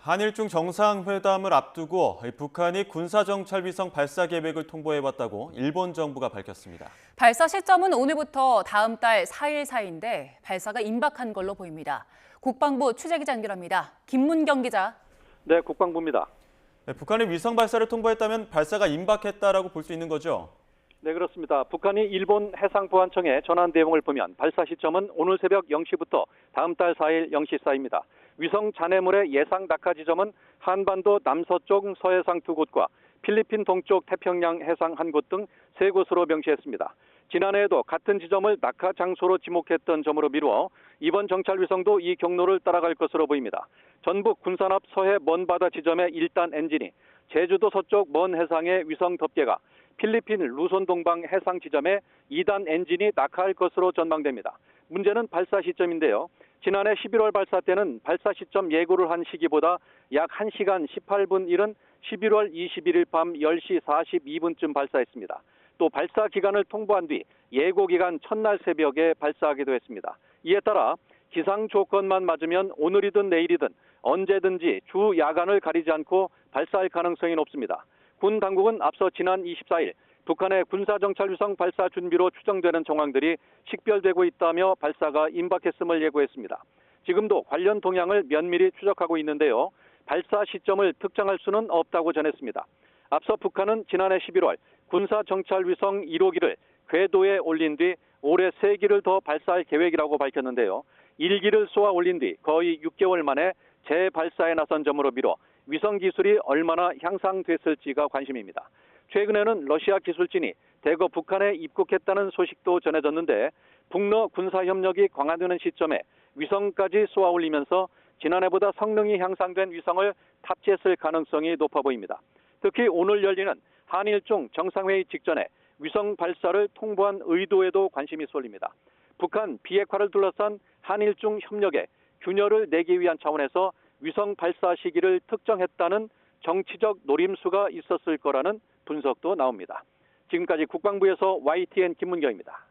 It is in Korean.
한일중 정상회담을 앞두고 북한이 군사정찰위성 발사 계획을 통보해왔다고 일본 정부가 밝혔습니다. 발사 시점은 오늘부터 다음 달 4일 사이인데 발사가 임박한 걸로 보입니다. 국방부 취재기자 연결합니다. 김문경 기자. 네, 국방부입니다. 북한이 위성 발사를 통보했다면 발사가 임박했다라고 볼 수 있는 거죠? 네, 그렇습니다. 북한이 일본 해상보안청에 전한 내용을 보면 발사 시점은 오늘 새벽 0시부터 다음 달 4일 0시 사이입니다. 위성 잔해물의 예상 낙하 지점은 한반도 남서쪽 서해상 2곳과 필리핀 동쪽 태평양 해상 1곳 등 3곳으로 명시했습니다. 지난해에도 같은 지점을 낙하 장소로 지목했던 점으로 미루어 이번 정찰위성도 이 경로를 따라갈 것으로 보입니다. 전북 군산 앞 서해 먼바다 지점의 1단 엔진이 제주도 서쪽 먼 해상의 위성 덮개가 필리핀 루손 동방 해상 지점에 2단 엔진이 낙하할 것으로 전망됩니다. 문제는 발사 시점인데요. 지난해 11월 발사 때는 발사 시점 예고를 한 시기보다 약 1시간 18분 이른 11월 21일 밤 10시 42분쯤 발사했습니다. 또 발사 기간을 통보한 뒤 예고 기간 첫날 새벽에 발사하기도 했습니다. 이에 따라 기상 조건만 맞으면 오늘이든 내일이든 언제든지 주 야간을 가리지 않고 발사할 가능성이 높습니다. 군 당국은 앞서 지난 24일 북한의 군사정찰위성 발사 준비로 추정되는 정황들이 식별되고 있다며 발사가 임박했음을 예고했습니다. 지금도 관련 동향을 면밀히 추적하고 있는데요. 발사 시점을 특정할 수는 없다고 전했습니다. 앞서 북한은 지난해 11월 군사정찰위성 1호기를 궤도에 올린 뒤 올해 3기를 더 발사할 계획이라고 밝혔는데요. 1기를 쏘아 올린 뒤 거의 6개월 만에 재발사에 나선 점으로 미뤄 위성 기술이 얼마나 향상됐을지가 관심입니다. 최근에는 러시아 기술진이 대거 북한에 입국했다는 소식도 전해졌는데 북러 군사협력이 강화되는 시점에 위성까지 쏘아 올리면서 지난해보다 성능이 향상된 위성을 탑재했을 가능성이 높아 보입니다. 특히 오늘 열리는 한일중 정상회의 직전에 위성 발사를 통보한 의도에도 관심이 쏠립니다. 북한 비핵화를 둘러싼 한일중 협력에 균열을 내기 위한 차원에서 위성 발사 시기를 특정했다는 정치적 노림수가 있었을 거라는 분석도 나옵니다. 지금까지 국방부에서 YTN 김문경입니다.